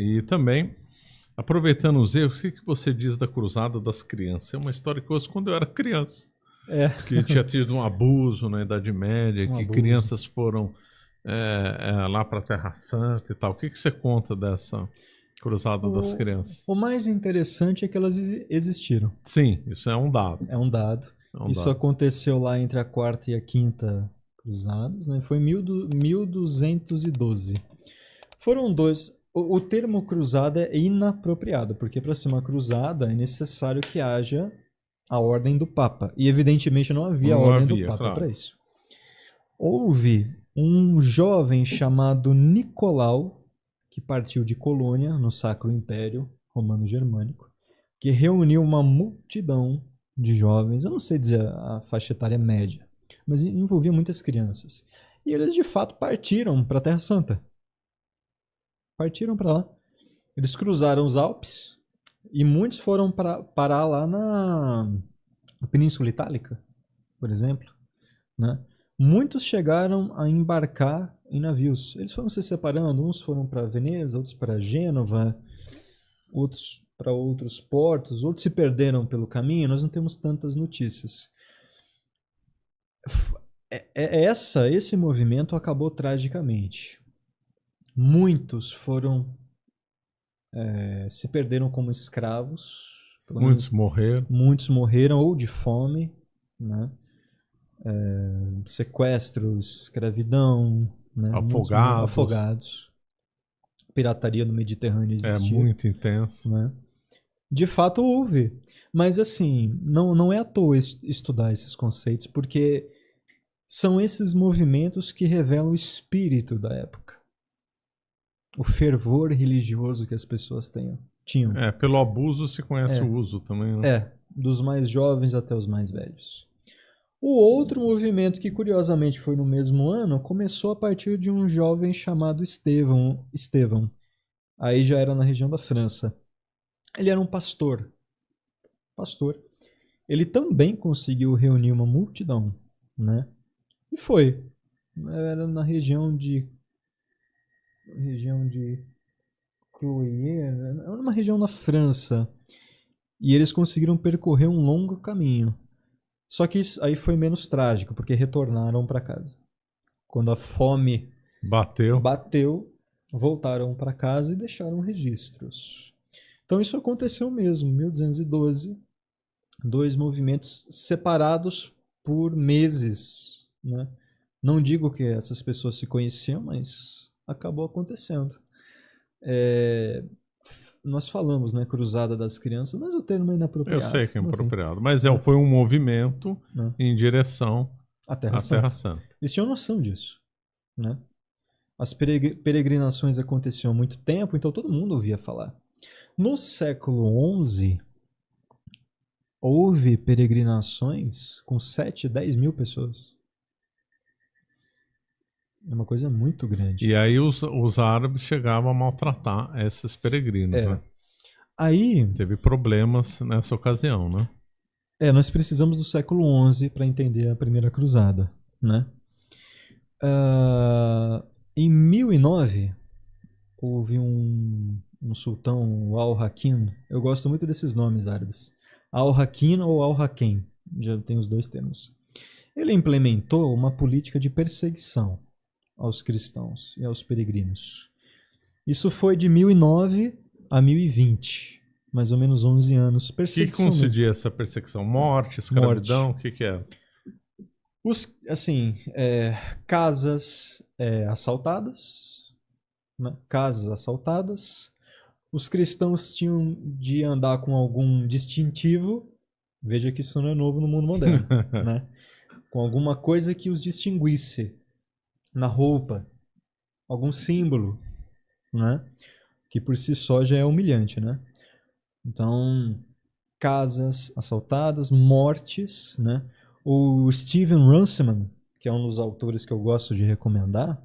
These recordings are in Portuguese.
E também, aproveitando os erros, o que você diz da Cruzada das Crianças? É uma história que eu ouço quando eu era criança. Que tinha tido um abuso na Idade Média, que crianças foram lá para a Terra Santa e tal. O que você conta dessa Cruzada das Crianças? O mais interessante é que elas existiram. Sim, isso é um dado. É um dado. Isso aconteceu lá entre a quarta e a quinta cruzadas, né? Foi em 1212. Foram dois... O termo cruzada é inapropriado, porque para ser uma cruzada é necessário que haja a ordem do Papa. E evidentemente não havia a ordem do Papa para isso. Houve um jovem chamado Nicolau, que partiu de Colônia, no Sacro Império Romano-Germânico, que reuniu uma multidão de jovens, eu não sei dizer a faixa etária média, mas envolvia muitas crianças. E eles de fato partiram para a Terra Santa. Partiram para lá. Eles cruzaram os Alpes e muitos foram parar lá na Península Itálica, por exemplo, né? Muitos chegaram a embarcar em navios. Eles foram se separando, uns foram para Veneza, outros para Gênova, outros para outros portos, outros se perderam pelo caminho, nós não temos tantas notícias. Esse movimento acabou tragicamente. Muitos foram se perderam como escravos. Muitos morreram ou de fome, né? Sequestros, escravidão, né? Afogados. Pirataria no Mediterrâneo existia. É muito intenso. Né? De fato houve. Mas assim, não é à toa estudar esses conceitos, porque são esses movimentos que revelam o espírito da época. O fervor religioso que as pessoas tinham. Pelo abuso se conhece o uso também, né? Dos mais jovens até os mais velhos. O outro movimento, que curiosamente foi no mesmo ano, começou a partir de um jovem chamado Estevão. Aí já era na região da França. Ele era um pastor. Ele também conseguiu reunir uma multidão, né? E foi. Era na região de Cloyes, era uma região na França. E eles conseguiram percorrer um longo caminho. Só que isso aí foi menos trágico, porque retornaram para casa. Quando a fome bateu, voltaram para casa e deixaram registros. Então isso aconteceu mesmo, 1212. Dois movimentos separados por meses, né? Não digo que essas pessoas se conheciam, mas acabou acontecendo. Nós falamos, né, Cruzada das Crianças, mas o termo é inapropriado. Eu sei que é inapropriado, mas foi um movimento em direção à Terra Santa. Eles tinham noção disso, né? As peregrinações aconteciam há muito tempo, então todo mundo ouvia falar. No século XI, houve peregrinações com 7, 10 mil pessoas. É uma coisa muito grande. E aí os árabes chegavam a maltratar esses peregrinos, né? Aí teve problemas nessa ocasião, né? Nós precisamos do século XI para entender a Primeira Cruzada, né? Em 1009, houve um sultão, o Al-Hakim. Eu gosto muito desses nomes árabes. Al-Hakim ou Al-Hakem, já tem os dois termos. Ele implementou uma política de perseguição aos cristãos e aos peregrinos. Isso foi de 1009 a 1020, mais ou menos 11 anos. O que concedia essa perseguição? Morte, escravidão, o que era? Casas assaltadas, né? Casas assaltadas. Os cristãos tinham de andar com algum distintivo. Veja que isso não é novo no mundo moderno, né? Com alguma coisa que os distinguisse na roupa, algum símbolo, né? Que por si só já é humilhante, né? Então, casas assaltadas, mortes, né? O Steven Runciman, que é um dos autores que eu gosto de recomendar.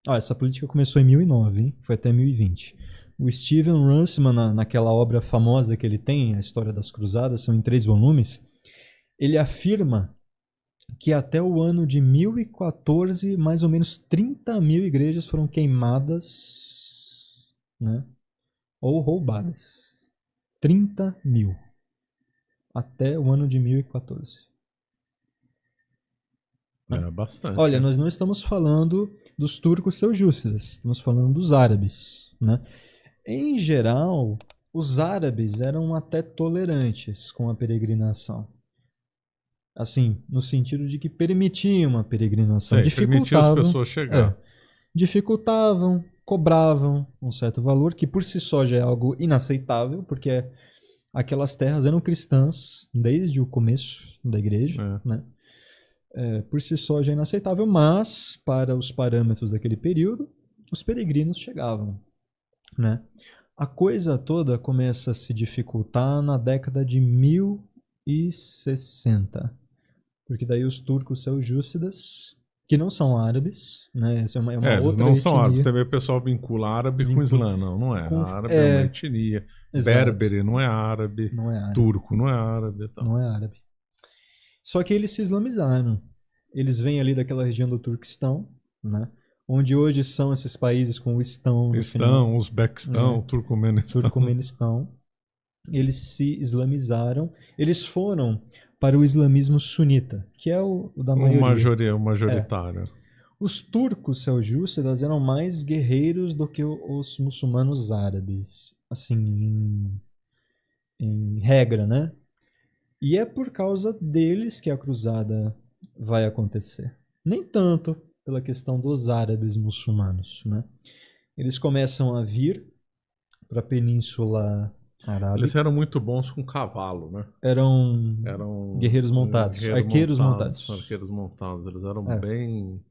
Essa política começou em 1009, hein? Foi até 1020. O Steven Runciman, naquela obra famosa que ele tem, A História das Cruzadas, são em 3 volumes, ele afirma que até o ano de 1014, mais ou menos 30 mil igrejas foram queimadas, né? ou roubadas. 30 mil. Até o ano de 1014. É bastante. Olha, nós não estamos falando dos turcos seljúcidas, estamos falando dos árabes, né? Em geral, os árabes eram até tolerantes com a peregrinação. Assim, no sentido de que permitiam a peregrinação. Permitiam as pessoas chegar. Dificultavam, cobravam um certo valor, que por si só já é algo inaceitável, porque aquelas terras eram cristãs desde o começo da igreja, né? Por si só já é inaceitável, mas para os parâmetros daquele período, os peregrinos chegavam, né? A coisa toda começa a se dificultar na década de 1060, porque daí os turcos seljúcidas, que não são árabes, né? Essa é uma outra eles não etnia. São árabes. Também o pessoal vincula árabe com Islã. Não é. Árabe é uma etnia. Exato. Berbere não é árabe. Não é árabe. Turco não é árabe. Tal. Não é árabe. Só que eles se islamizaram. Eles vêm ali daquela região do Turquestão, né? Onde hoje são esses países com o Estão. Uzbequistão, Turcomenistão. Eles se islamizaram. Eles foram para o islamismo sunita, que é o da maioria. O majoritário. Os turcos seljúcidas eram mais guerreiros do que os muçulmanos árabes. Assim, em regra, né? E é por causa deles que a cruzada vai acontecer. Nem tanto pela questão dos árabes muçulmanos, né? Eles começam a vir para a Península Arábica. Eles eram muito bons com cavalo, né? Eram guerreiros montados, arqueiros montados. Arqueiros montados. Eles eram bem...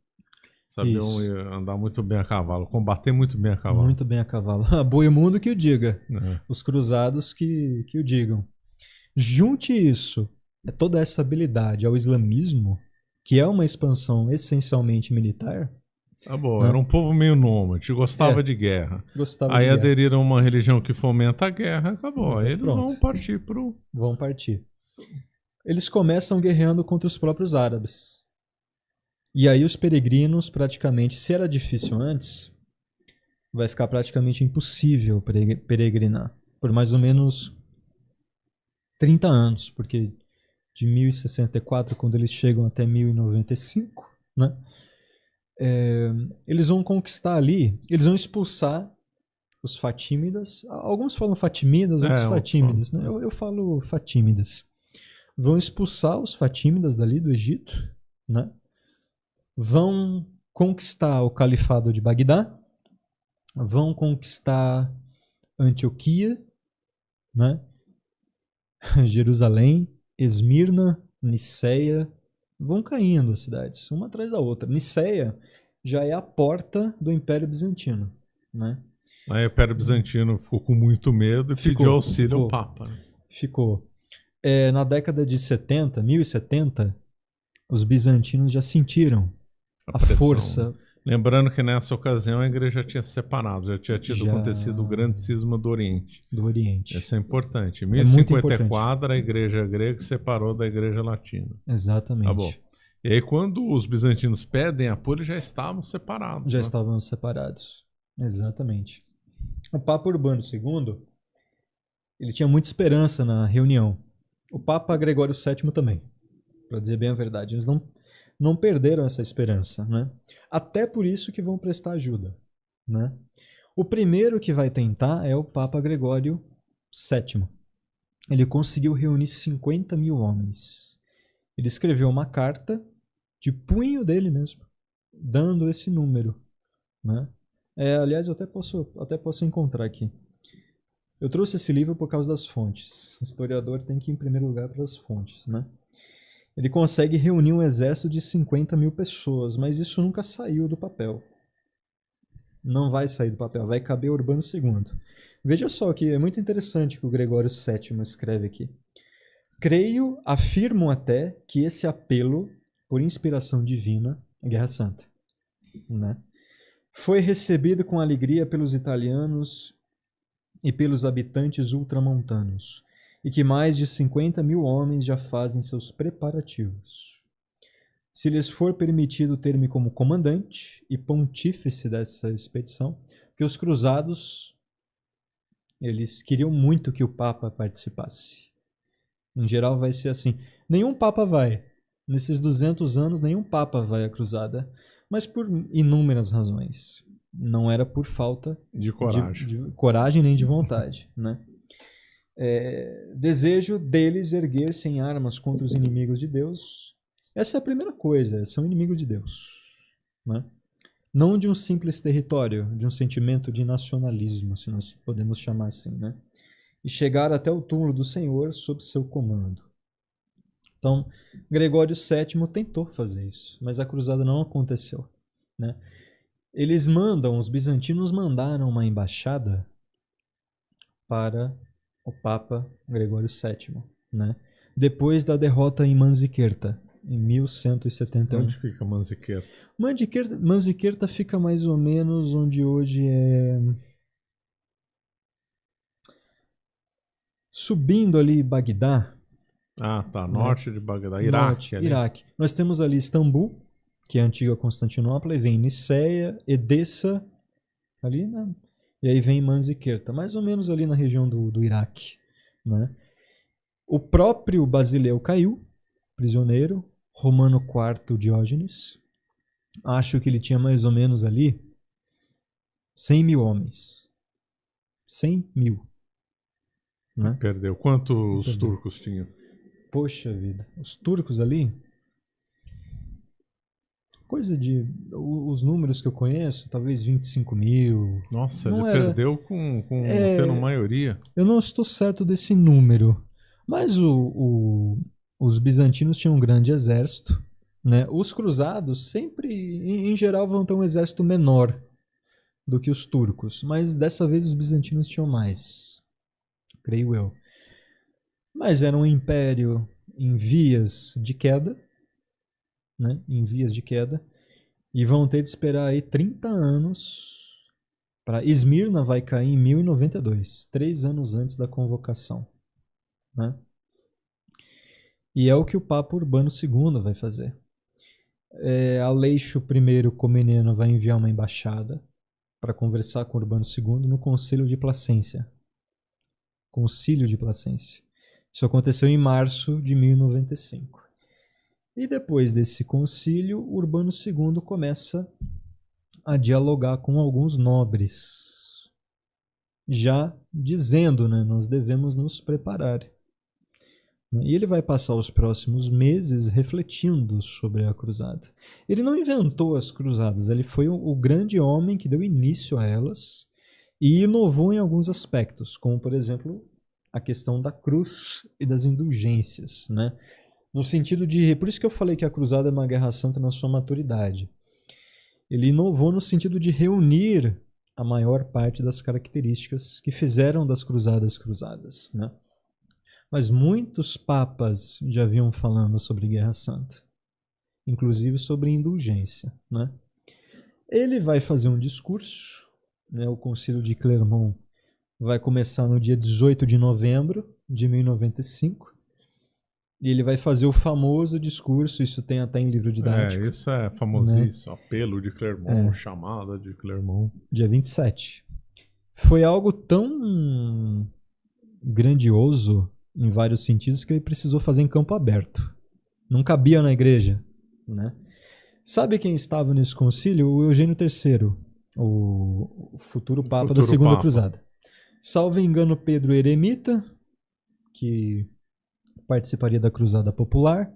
Sabiam andar muito bem a cavalo, combater muito bem a cavalo. Muito bem a cavalo. A boi mundo que o diga. Os cruzados que o digam. Junte isso, toda essa habilidade ao islamismo, que é uma expansão essencialmente militar. Tá bom, era um povo meio nômade, gostava de guerra. Aí aderiram a uma religião que fomenta a guerra, acabou. Aí eles vão partir pro... Vão partir. Eles começam guerreando contra os próprios árabes. E aí os peregrinos, praticamente, se era difícil antes, vai ficar praticamente impossível peregrinar. Por mais ou menos 30 anos, porque de 1064, quando eles chegam até 1095, né? Eles vão conquistar ali, eles vão expulsar os fatímidas. Alguns falam fatimidas, outros fatímidas, né? Eu falo fatímidas. Vão expulsar os fatímidas dali do Egito, né? Vão conquistar o califado de Bagdá, vão conquistar Antioquia, né? Jerusalém, Esmirna, Niceia, vão caindo as cidades, uma atrás da outra. Niceia já é a porta do Império Bizantino, né? Aí o Império Bizantino ficou com muito medo e pediu auxílio ao Papa. Ficou. Na década de 70, 1070, os bizantinos já sentiram a força. Lembrando que nessa ocasião a igreja tinha se separado, já tinha acontecido o grande cisma do Oriente. Isso é importante. Em 1054 a igreja grega se separou da igreja latina. Exatamente. Tá bom. E aí quando os bizantinos pedem apoio, eles já estavam separados. Já estavam separados. Exatamente. O Papa Urbano II, ele tinha muita esperança na reunião. O Papa Gregório VII também, para dizer bem a verdade. Eles não perderam essa esperança, né? Até por isso que vão prestar ajuda, né? O primeiro que vai tentar é o Papa Gregório VII. Ele conseguiu reunir 50 mil homens. Ele escreveu uma carta de punho dele mesmo, dando esse número, né? Aliás, eu até posso encontrar aqui. Eu trouxe esse livro por causa das fontes. O historiador tem que ir em primeiro lugar para as fontes, né? Ele consegue reunir um exército de 50 mil pessoas, mas isso nunca saiu do papel. Não vai sair do papel, vai caber Urbano II. Veja só que é muito interessante que o Gregório VII escreve aqui. Creio, afirmo até, que esse apelo, por inspiração divina, a Guerra Santa, né, foi recebido com alegria pelos italianos e pelos habitantes ultramontanos, e que mais de 50 mil homens já fazem seus preparativos. Se lhes for permitido ter-me como comandante e pontífice dessa expedição, que os cruzados, Eles queriam muito que o Papa participasse. Em geral vai ser assim. Nenhum Papa vai. Nesses 200 anos, nenhum Papa vai à cruzada. Mas por inúmeras razões. Não era por falta de coragem, de coragem nem de vontade, né? Desejo deles erguer-se em armas contra os inimigos de Deus. Essa é a primeira coisa, são inimigos de Deus, né? Não de um simples território, de um sentimento de nacionalismo, se nós podemos chamar assim, né? E chegar até o túmulo do Senhor sob seu comando. Então, Gregório VII tentou fazer isso, mas a cruzada não aconteceu, né? Os bizantinos mandaram uma embaixada para o Papa Gregório VII, né? Depois da derrota em Manziquerta, em 1171. Onde fica Manziquerta? Manziquerta fica mais ou menos onde hoje é... Subindo ali Bagdá. Ah, tá. Norte, né? De Bagdá. Iraque. Iraque. Nós temos ali Istambul, que é a antiga Constantinopla, e vem Niceia, Edessa, ali, né? E aí vem Manziquerta, mais ou menos ali na região do Iraque, né? O próprio Basileu caiu, prisioneiro, Romano IV Diógenes. Acho que ele tinha mais ou menos ali 100 mil homens. 100 mil. Né? Perdeu. Quanto os turcos tinham? Poxa vida. Os turcos ali... Coisa de... Os números que eu conheço, talvez 25 mil. Nossa, ele perdeu com tendo maioria. Eu não estou certo desse número. Mas os bizantinos tinham um grande exército. Né? Os cruzados sempre, em geral, vão ter um exército menor do que os turcos. Mas dessa vez os bizantinos tinham mais. Creio eu. Mas era um império em vias de queda. Né? Em vias de queda. E vão ter de esperar aí 30 anos. Para Esmirna vai cair em 1092. 3 anos antes da convocação. Né? E é o que o Papa Urbano II vai fazer. Aleixo I Comneno vai enviar uma embaixada para conversar com Urbano II no Concílio de Placência. Concílio de Placência. Isso aconteceu em março de 1095. E depois desse concílio, Urbano II começa a dialogar com alguns nobres, já dizendo, né, nós devemos nos preparar. E ele vai passar os próximos meses refletindo sobre a cruzada. Ele não inventou as cruzadas, ele foi o grande homem que deu início a elas e inovou em alguns aspectos, como, por exemplo, a questão da cruz e das indulgências, né? No sentido de... Por isso que eu falei que a cruzada é uma guerra santa na sua maturidade. Ele inovou no sentido de reunir a maior parte das características que fizeram das cruzadas, né? Mas muitos papas já vinham falando sobre Guerra Santa, inclusive sobre indulgência, né? Ele vai fazer um discurso, né? O Concílio de Clermont vai começar no dia 18 de novembro de 1095, e ele vai fazer o famoso discurso, isso tem até em livro didático. Isso é famosíssimo, né? Apelo de Clermont, chamada de Clermont. Dia 27. Foi algo tão grandioso em vários sentidos que ele precisou fazer em campo aberto. Não cabia na igreja, né? Sabe quem estava nesse concílio? O Eugênio III, o futuro Papa da Segunda Cruzada. Salvo engano, Pedro Eremita, que participaria da Cruzada Popular.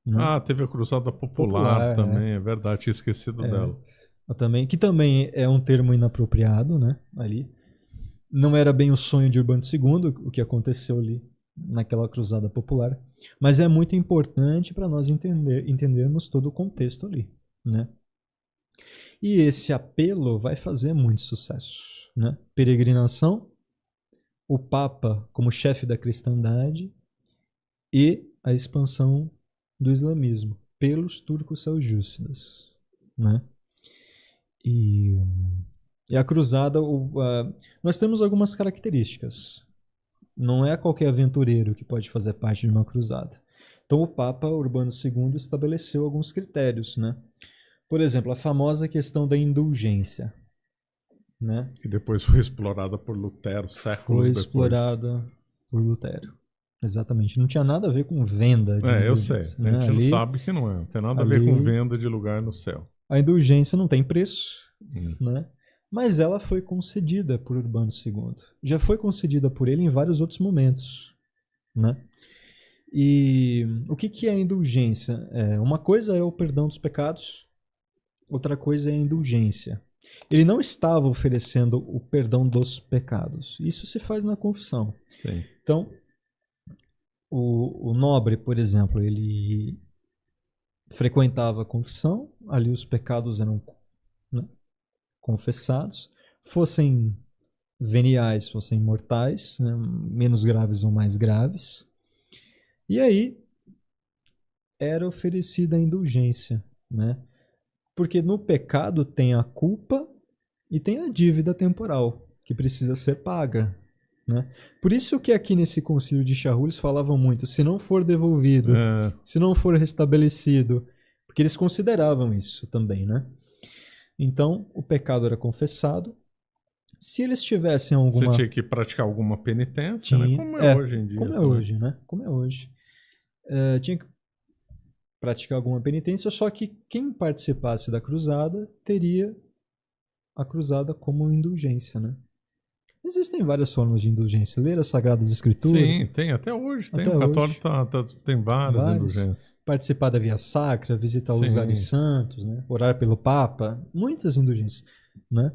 Né? Teve a Cruzada Popular também, é verdade, tinha esquecido dela. Que também é um termo inapropriado, né? Ali. Não era bem o sonho de Urbano II, o que aconteceu ali naquela Cruzada Popular, mas é muito importante para nós entendermos todo o contexto ali, né? E esse apelo vai fazer muito sucesso, né? Peregrinação, o Papa como chefe da cristandade e a expansão do islamismo pelos turcos seljúcidas, né? E a cruzada, nós temos algumas características. Não é qualquer aventureiro que pode fazer parte de uma cruzada. Então o Papa Urbano II estabeleceu alguns critérios, né? Por exemplo, a famosa questão da indulgência. né? Que depois foi explorada por Lutero, séculos depois. Foi explorada por Lutero. Exatamente. Não tinha nada a ver com venda de eu sei. Né? A gente não sabe que não é. Não tem nada a ver com venda de lugar no céu. A indulgência não tem preço, né? Mas ela foi concedida por Urbano II. Já foi concedida por ele em vários outros momentos, né? E o que é a indulgência? Uma coisa é o perdão dos pecados, outra coisa é a indulgência. Ele não estava oferecendo o perdão dos pecados. Isso se faz na confissão. Sim. Então, o nobre, por exemplo, ele frequentava a confissão, ali os pecados eram, né, confessados, fossem veniais, fossem mortais, né, menos graves ou mais graves. E aí era oferecida a indulgência, né? Porque no pecado tem a culpa e tem a dívida temporal, que precisa ser paga, né? Por isso que aqui nesse concílio de Charroux eles falavam muito, se não for devolvido, se não for restabelecido, porque eles consideravam isso também, né? Então, o pecado era confessado. Se eles tivessem alguma... Você tinha que praticar alguma penitência, né? Como é hoje em dia. Como é hoje, né? Como é hoje. Tinha que praticar alguma penitência, só que quem participasse da cruzada teria a cruzada como indulgência, né? Existem várias formas de indulgência. Ler as Sagradas Escrituras. Sim, tem. Até hoje tem. O católico tem várias indulgências. Participar da Via Sacra, visitar os lugares santos, né? Orar pelo Papa. Muitas indulgências, né?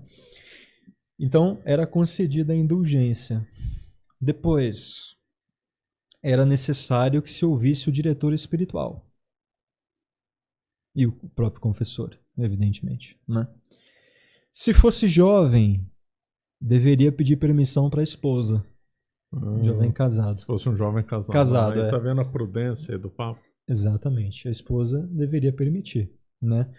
Então, era concedida a indulgência. Depois, era necessário que se ouvisse o diretor espiritual. E o próprio confessor, evidentemente, né? Se fosse jovem, deveria pedir permissão para a esposa. Jovem casado. Se fosse um jovem casado. Aí tá vendo a prudência do Papa? Exatamente. A esposa deveria permitir, né?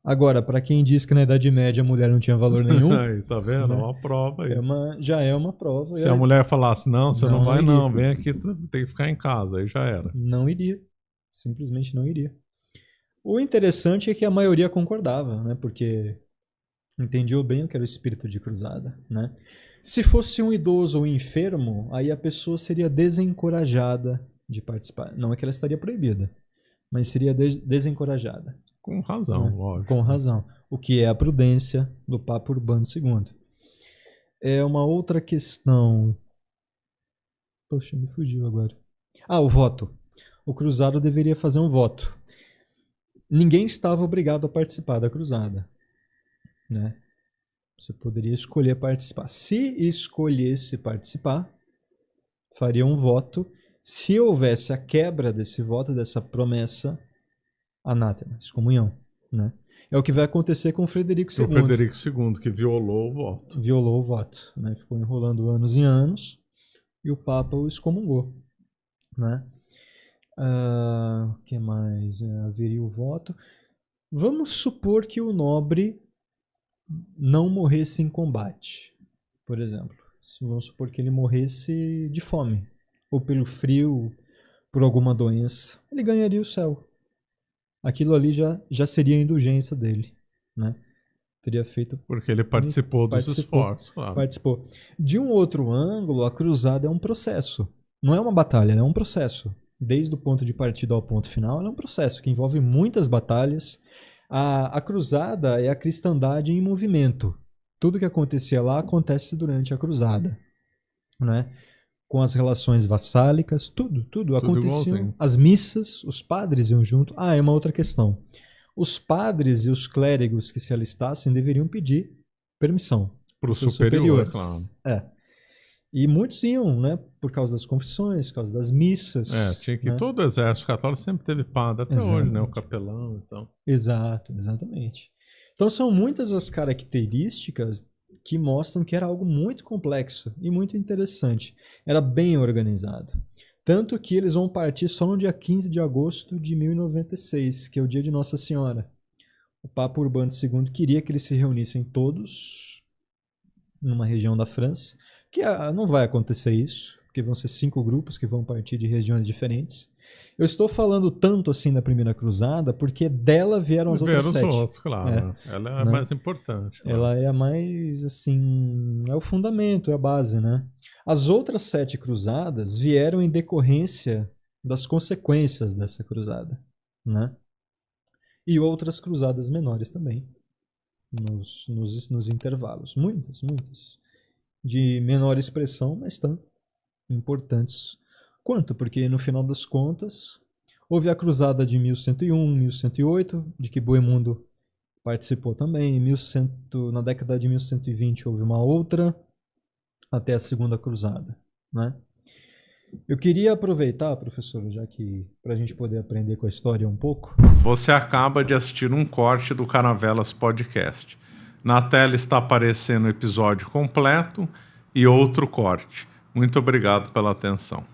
Agora, para quem diz que na Idade Média a mulher não tinha valor nenhum... Aí, tá vendo? Né? Uma prova aí. Já é uma prova. Se a mulher falasse, não, você não vai não, vem aqui, tem que ficar em casa, aí já era. Não iria. Simplesmente não iria. O interessante é que a maioria concordava, né? Porque entendiam bem o que era o espírito de cruzada, né? Se fosse um idoso ou enfermo, aí a pessoa seria desencorajada de participar. Não é que ela estaria proibida, mas seria desencorajada. Com razão, lógico. Com razão. O que é a prudência do Papa Urbano II. É uma outra questão... Poxa, me fugiu agora. O voto. O cruzado deveria fazer um voto. Ninguém estava obrigado a participar da cruzada, né? Você poderia escolher participar. Se escolhesse participar, faria um voto. Se houvesse a quebra desse voto, dessa promessa, anátema, excomunhão, né? É o que vai acontecer com o Frederico II. O Frederico II, que violou o voto. Violou o voto, né? Ficou enrolando anos e anos e o Papa o excomungou, né? O que mais? Haveria o voto. Vamos supor que o nobre não morresse em combate, por exemplo. Vamos supor que ele morresse de fome, ou pelo frio, por alguma doença. Ele ganharia o céu. Aquilo ali já seria a indulgência dele, né? Teria feito... Porque ele participou dos esforços, claro. Participou. De um outro ângulo, a cruzada é um processo. Não é uma batalha, é um processo. Desde o ponto de partida ao ponto final, ela é um processo que envolve muitas batalhas. A cruzada é a cristandade em movimento. Tudo que acontecia lá acontece durante a cruzada, né? Com as relações vassálicas, tudo acontecia. As missas, os padres iam junto. É uma outra questão. Os padres e os clérigos que se alistassem deveriam pedir permissão para os superiores. Claro. E muitos iam, né? Por causa das confissões, por causa das missas. Tinha que... Né? Todo o exército católico sempre teve padre, até hoje, né? O capelão e tal. Exatamente. Então são muitas as características que mostram que era algo muito complexo e muito interessante. Era bem organizado. Tanto que eles vão partir só no dia 15 de agosto de 1096, que é o dia de Nossa Senhora. O Papa Urbano II queria que eles se reunissem todos numa região da França, que não vai acontecer isso, porque vão ser 5 grupos que vão partir de regiões diferentes. Eu estou falando tanto assim da Primeira Cruzada porque dela vieram as outras 7. Outros, claro. Ela é a mais importante. Claro. Ela é a mais, assim, é o fundamento, é a base, né? As outras 7 cruzadas vieram em decorrência das consequências dessa cruzada, né? E outras cruzadas menores também, nos intervalos. Muitas. De menor expressão, mas tão importantes quanto, porque no final das contas houve a cruzada de 1101, 1108, de que Bohemundo participou também. Na década de 1120 houve uma outra, até a Segunda Cruzada, né? Eu queria aproveitar, professor, já que para a gente poder aprender com a história um pouco. Você acaba de assistir um corte do Caravelas Podcast. Na tela está aparecendo o episódio completo e outro corte. Muito obrigado pela atenção.